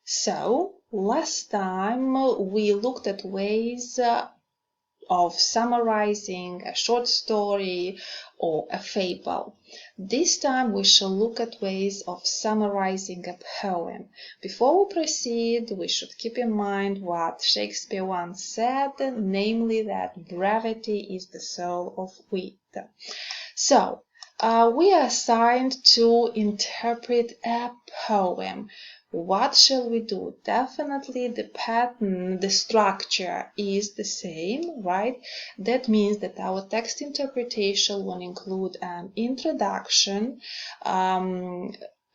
So, last time we looked at ways of summarizing a short story or a fable. This time we shall look at ways of summarizing a poem. Before we proceed, we should keep in mind what Shakespeare once said, namely that brevity is the soul of wit. So, we are assigned to interpret a poem. What shall we do? Definitely the pattern, the structure is the same, right? That means that our text interpretation will include an introduction,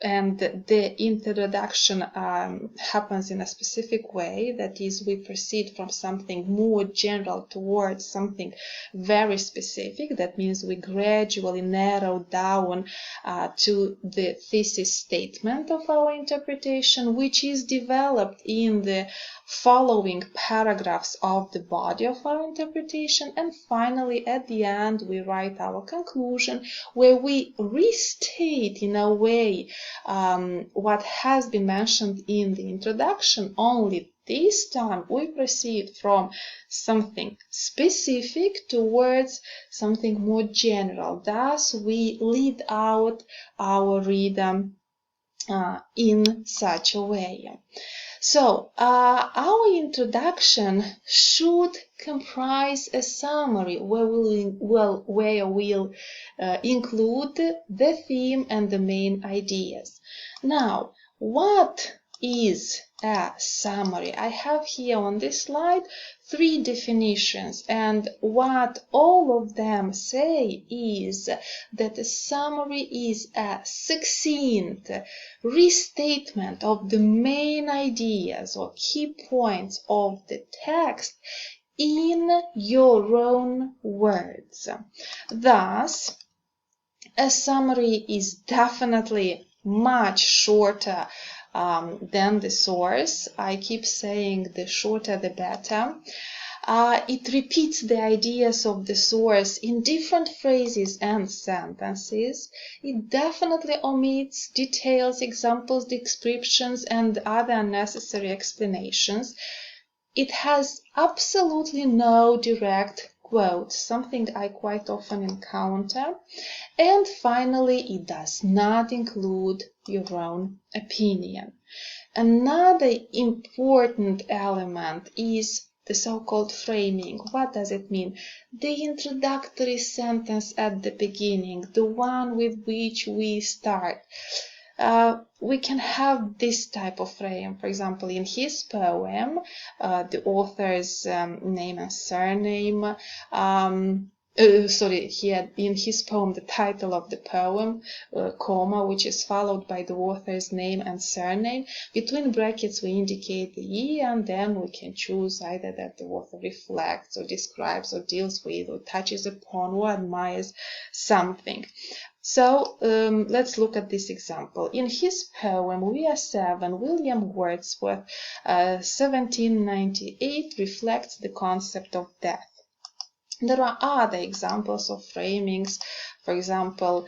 and the introduction happens in a specific way. That is, we proceed from something more general towards something very specific. That means we gradually narrow down to the thesis statement of our interpretation, which is developed in the following paragraphs of the body of our interpretation. And finally, at the end, we write our conclusion, where we restate in a way what has been mentioned in the introduction, only this time we proceed from something specific towards something more general. Thus, we lead out our reader in such a way. So, our introduction should comprise a summary where we'll include the theme and the main ideas. Now, what is a summary? I have here on this slide 3 definitions, and what all of them say is that a summary is a succinct restatement of the main ideas or key points of the text in your own words. Thus, a summary is definitely much shorter than the source. I keep saying the shorter the better. It repeats the ideas of the source in different phrases and sentences. It definitely omits details, examples, descriptions, and other unnecessary explanations. It has absolutely no direct quotes, something I quite often encounter. And finally, it does not include your own opinion. Another important element is the so-called framing. What does it mean? The introductory sentence at the beginning, the one with which we start. We can have this type of frame. For example, in his poem, the author's name and surname. Here in his poem, the title of the poem, comma, which is followed by the author's name and surname. Between brackets, we indicate the year, and then we can choose either that the author reflects or describes or deals with or touches upon or admires something. So let's look at this example. In his poem, We Are Seven, William Wordsworth, 1798, reflects the concept of death. There are other examples of framings. For example,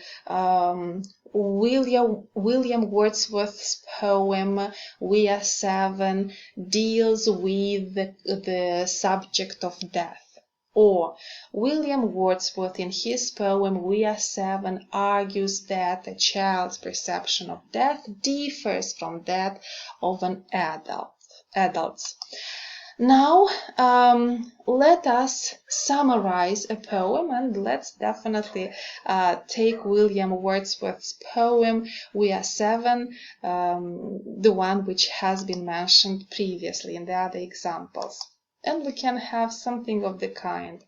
William Wordsworth's poem We Are Seven deals with the subject of death. Or William Wordsworth in his poem We Are Seven argues that a child's perception of death differs from that of an adult's. Now, let us summarize a poem, and let's definitely take William Wordsworth's poem We Are Seven, the one which has been mentioned previously in the other examples. And we can have something of the kind.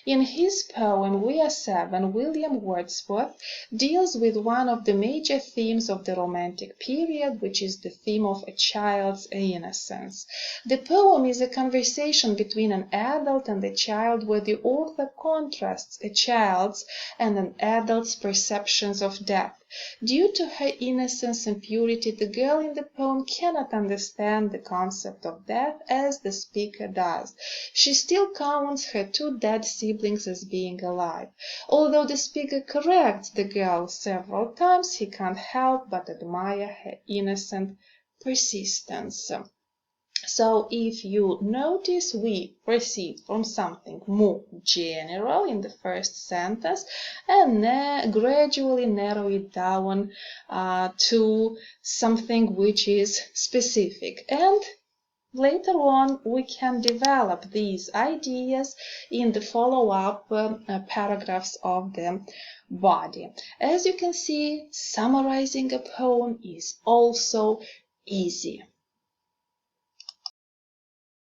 In his poem We Are Seven, William Wordsworth deals with one of the major themes of the Romantic period, which is the theme of a child's innocence. The poem is a conversation between an adult and a child, where the author contrasts a child's and an adult's perceptions of death. Due to her innocence and purity, the girl in the poem cannot understand the concept of death as the speaker does. She still counts her 2 dead siblings as being alive. Although the speaker corrects the girl several times, he can't help but admire her innocent persistence. So if you notice, we proceed from something more general in the first sentence and gradually narrow it down to something which is specific. And later on, we can develop these ideas in the follow-up paragraphs of the body. As you can see, summarizing a poem is also easy.